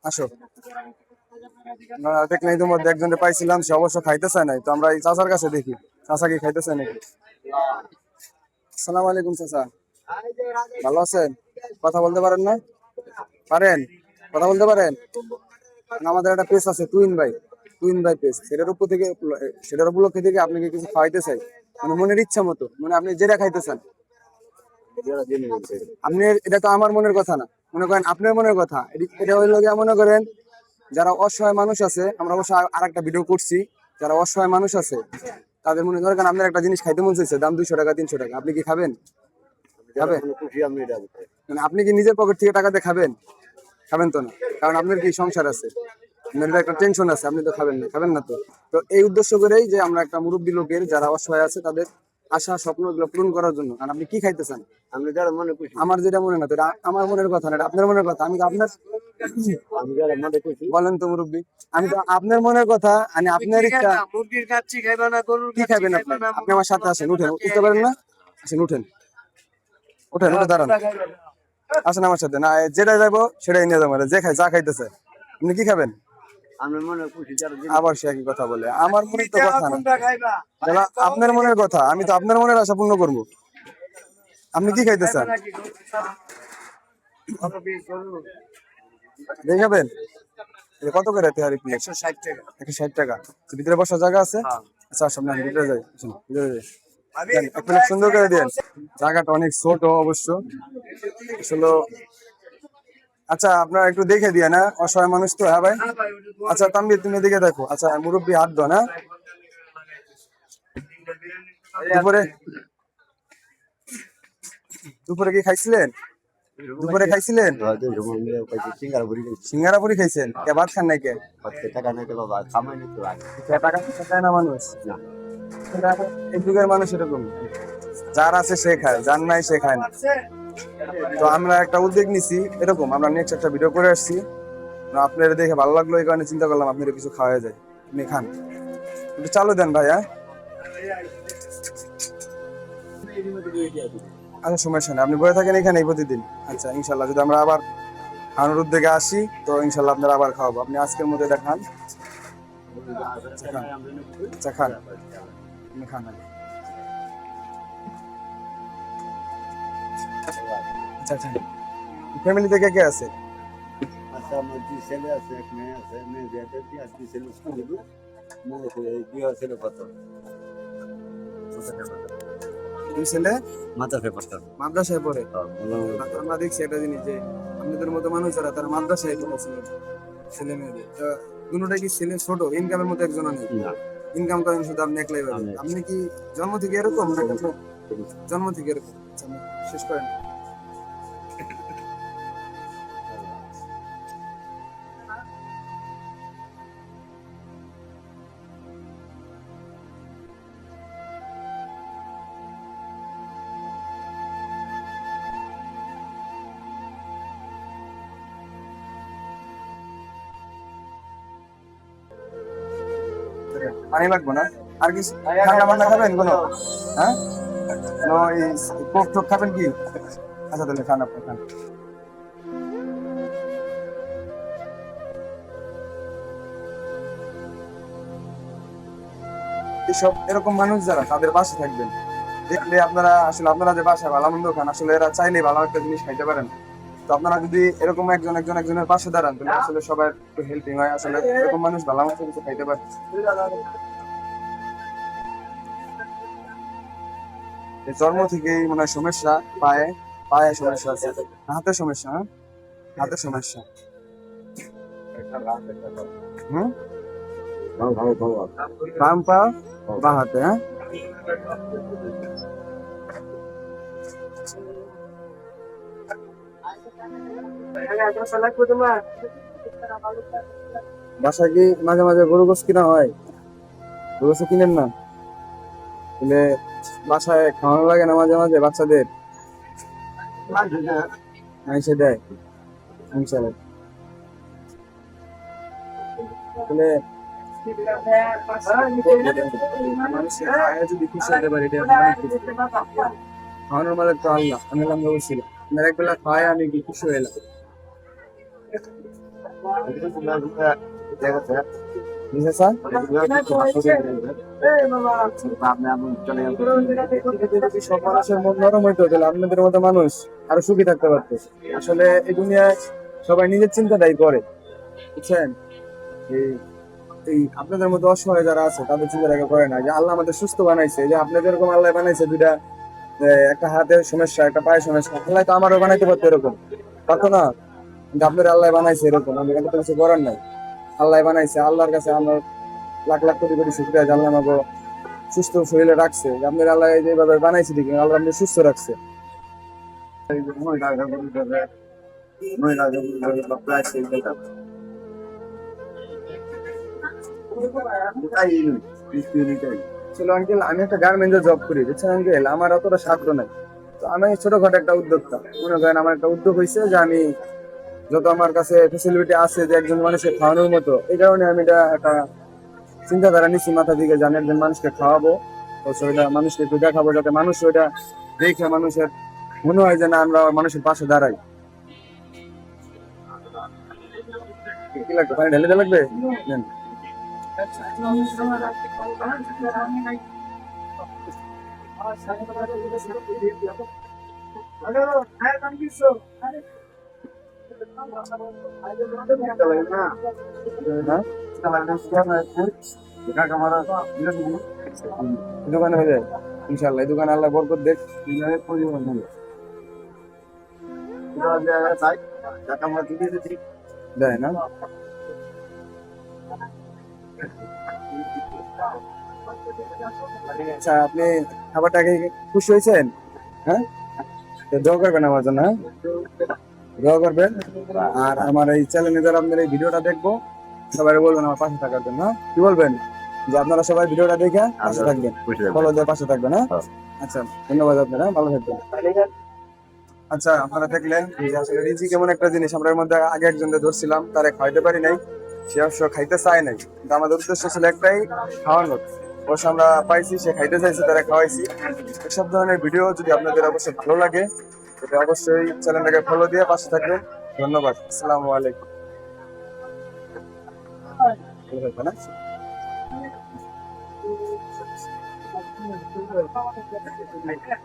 আসো। দেখলে ইতিমধ্যে একজনকে পাইছিলাম, সে অবশ্য খাইতে চায় নাই, তো আমরা এই চাচার কাছে দেখি চাচা কি খাইতে চায় নাকি। আসসালামু আলাইকুম চাচা, ভালো আছেন? কথা বলতে পারেন না? পারেন, কথা বলতে পারেন? আমাদের একটা পেজ আছে টুইন ভাই পেজ, সেটার উপলক্ষে থেকে আপনাকে কিছু খাওয়াইতে চাই, মানে মনের ইচ্ছা মতো, মানে আপনি যেটা খাইতে চান। আপনি, এটা তো আমার মনের কথা না, মনে করেন আপনার মনের কথা। এটা হইলো গিয়া, মনে করেন যারা অসহায় মানুষ আছে, আমরা অবশ্য আর একটা ভিডিও করছি, যারা অসহায় মানুষ আছে তাদের মনে করেন আপনার একটা জিনিস খাইতে মন চাইছে, দাম 200 টাকা 300 টাকা, আপনি কি খাবেন? খাবেন? মানে আপনি কি নিজের পকেট থেকে টাকাতে খাবেন? খাবেন তো না, কারণ আপনার কি সংসার আছে, আপনার তো একটা টেনশন আছে, আপনি তো খাবেন না, খাবেন না তো। তো এই উদ্দেশ্য করেই যে আমরা একটা মুরব্বী লোকের যারা অসহায় আছে তাদের আশা স্বপ্ন গুলো পূরণ করার জন্য। আর আপনি কি খাইতে চান? আমি যারা মনে করছি, আমার যেটা মনে না, তো এটা আমার মনের কথা না, এটা আপনার মনের কথা। আমি তো আপনার, আমি যারা মনে করছি, বলেন তো মুরব্বী, আমি তো আপনার মনের কথা, মানে আপনার ইচ্ছা। মুরগির খাচ্ছি খাইবা না, গরুর কি খাবেন আপনি? আপনি আমার সাথে আসেন, উঠেন, উঠতে পারেন না? আসেন, উঠেন, উঠেন, উঠে দাঁড়ান, আসেন আমার সাথে। না, যেটা যাবো সেটাই নিয়ে যাবো, যে খাই, যা খাইতেছে। আপনি কি খাবেন? আমি মনে করছি যারা আবার সে একই কথা বলে, আমার মনের তো কথা না, দাদা, আপনার মনের কথা, আমি তো আপনার মনের আশা পূর্ণ করবো। আপনি কি খাইতে চান? দেখাবেন? এটা কত করে তেহারি প্লেট? 160 টাকা। 160 টাকা। ভিতরে বসার জায়গা আছে? আচ্ছা, সামনে ভিতরে যাই, আসুন, ভিতরে যাই। দেন, এক প্লেট সুন্দর করে দেন। জায়গাটা অনেক ছোট অবশ্য আসলে। আচ্ছা, আপনারা একটু দেখে দিয়ে না, অসহায় মানুষ তো। হ্যাঁ ভাই, আচ্ছা তানভীর, তুমি এদিকে দেখো। আচ্ছা, মুরব্বী হাত দাও না। দুপুরে দুপুরে কি খাইছিলেন? দুপুরে খাইছিলেন? সিঙ্গারা পুরি খাইছেন? কে ভাত খান নাই কে? টাকা নাই তো বাবা, খামাই নাই তো কে টাকা পয়সা খায় না মানুষ? এই যুগের মানুষ এরকম, যার আছে সে খায়, যার নাই সে খায় না। তো আমরা একটা উদ্যোগ নিছি এরকম, আমরা নেক্সট একটা ভিডিও করে আসছি। আপনার দেখে ভালো লাগলো, এই কারণে চিন্তা করলাম আপনার কিছু খাওয়া যায়, আপনি খান। একটু চালু দেন ভাই। হ্যাঁ, আচ্ছা, সমস্যা নেই, আপনি বয়ে থাকেন এখানেই প্রতিদিন। আচ্ছা, ইনশাল্লাহ যদি আমরা আবার খানোর উদ্যোগে আসি, তো ইনশাল্লাহ আপনার আবার খাওয়াবো। আপনি আজকের মধ্যে এটা খান। আচ্ছা, খান, আপনি খান আগে। আচ্ছা, আচ্ছা, ফ্যামিলিতে কে কে আছে? আচ্ছা, আমার 2 ছেলে আছে, এক মেয়ে আছে, মেয়ে বিয়ে দিয়েছি, আর 2 ছেলে স্কুলে দিবো, মেয়ে ছেলে বিয়ে ছেলে কত দুই ছেলে মাদ্রাসায় পড়তো। মাদ্রাসায় পড়ে? আমরা দেখছি একটা জিনিস, যে আপনাদের মতো মানুষ যারা, তারা মাদ্রাসায় পড়েছিল ছেলে মেয়েদের। তো দুটোটাই কি ছেলে ছোট, ইনকামের মতো একজন নেই? ইনকাম করেন শুধু আপনি একলাই পাবেন? আপনি কি জন্ম থেকে এরকম নাকি জন্ম থেকে এরকম? আচ্ছা, আপনি শেষ করেন। পানি লাগবে না? আর কি ঠান্ডা মান্ডা খাবেন কোনো? হ্যাঁ, কোনো এই কোক টোক খাবেন কি? আচ্ছা, তাহলে খান, আপনি খান। এসব এরকম মানুষ যারা, তাদের পাশে থাকবেন। দেখলে আপনারা আসলে, আপনারা যে বাসায় ভালো মন্দ খান, আসলে এরা চাইলে ভালো একটা জিনিস খাইতে পারেন। তো আপনারা যদি এরকম একজনের পাশে দাঁড়ান, তাহলে আসলে সবার একটু হেল্পিং হয়। আসলে এরকম মানুষ ভালো মন্দ কিছু খাইতে পারে। এই জন্ম থেকেই মনে হয় সমস্যা, পায়ে পায়ে সমস্যা আছে, হাতে সমস্যা। হ্যাঁ, হাতে সমস্যা। হুম, বাম পা বা হাতে? হ্যাঁ, বাসায় কি মাঝে মাঝে গরু গোস কিনা হয়? গরু গোস কিনেন না? তাহলে বাসায় খাওয়ানো লাগে না মাঝে মাঝে বাচ্চাদের? আইসে দেয় ইনশাআল্লাহ। তাহলে মানুষের আয়া যদি খুশি হতে পারে, এটা অনেক কিছু। খাওয়ানোর মালিক তো আল্লাহ, আমি আল্লাহ বলছিলাম, আপনার একবেলা খাওয়ায় আমি কি খুশি হইলাম। বুঝছেন স্যার? যদি সব মানুষের মন নরম হইতো তাহলে আপনাদের মতো মানুষ আরো সুখী থাকতে পারতো। আসলে এই দুনিয়ায় সবাই নিজের চিন্তাটাই করে, বুঝছেন? এই এই আপনাদের মতো অসহায় যারা আছে তাদের চিন্তাটাকে করে না, যে আল্লাহ আমাদের সুস্থ বানাইছে, যে আপনাদের এরকম আল্লাহ বানাইছে দুইটা, একটা হাতের সমস্যা একটা পায়ের সমস্যা, আল্লাহ তো আমারও বানাইতে পারতো এরকম, পারতো না? কিন্তু আপনার আল্লাহ বানাইছে এরকম, আমি এখানে তো কিছু করার নাই। আল্লাহ বানাইছে, আল্লাহর কাছে আমরা লাখ লাখ কোটি কোটি শুকরিয়া যে আল্লাহ আমাকে সুস্থ শরীরে রাখছে, যে আপনার আল্লাহ যেভাবে বানাইছে ঠিক আল্লাহ আপনি সুস্থ রাখছে। আসলে আঙ্কেল আমি একটা গার্মেন্টে জব করি, বুঝছেন আঙ্কেল? আমার অতটা সাধ্য নাই। তো আমি ছোটখাটো একটা উদ্যোক্তা, মনে করেন আমার একটা উদ্যোগ হয়েছে যে আমি যত আমার কাছে ফেসিলিটি আছে যে একজন মানুষকে খাওয়ানোর মতো, এই কারণে আমি এটা একটা চিন্তাধারা নিচ্ছি মাথা দিকে, যে আমি একজন মানুষকে খাওয়াবো, তো সেটা মানুষকে একটু দেখাবো, যাতে মানুষ ওইটা দেখে মানুষের মনে হয় যে না আমরা মানুষের পাশে দাঁড়াই। কি লাগবে, পানি ঢেলে দেওয়া লাগবে? নেন। হ্যাঁ? এই দোকানে হয়ে যায় ইনশাল্লাহ, এই দোকানে আল্লাহ বরকত দেখ। দেয় না? আচ্ছা, আপনি খাবারটা খেয়ে খুশি হয়েছেন? হ্যাঁ, তো দোয়া করবেন আমার জন্য, হ্যাঁ? দোয়া করবেন। আর আমার এই চ্যানেলে যারা আপনার এই ভিডিওটা দেখবো সবাই বলবেন আমার পাশে থাকার জন্য, হ্যাঁ? কি বলবেন? যে আপনারা সবাই ভিডিওটা দেখে পাশে থাকবেন, ফলো দিয়ে পাশে থাকবেন, হ্যাঁ? আচ্ছা, ধন্যবাদ আপনারা, ভালো থাকবেন। আচ্ছা, আপনারা দেখলেন যে আসলে রিজি কেমন একটা জিনিস। আমরা এর মধ্যে আগে একজনকে ধরছিলাম, তারে খাইতে পারি নাই, সে অবশ্য খাইতে চায় নাই, কিন্তু আমাদের উদ্দেশ্য ছিল একটাই, খাওয়ানোর। অবশ্য আমরা পাইছি, সে খাইতে চাইছে, তারা খাওয়াইছি। এসব ধরনের ভিডিও যদি আপনাদের অবশ্যই ভালো লাগে, তাহলে অবশ্যই চ্যানেলটাকে ফলো দিয়ে পাশে থাকবেন। ধন্যবাদ, আসসালামু আলাইকুম। ভালো থাকবেন, হ্যাঁ?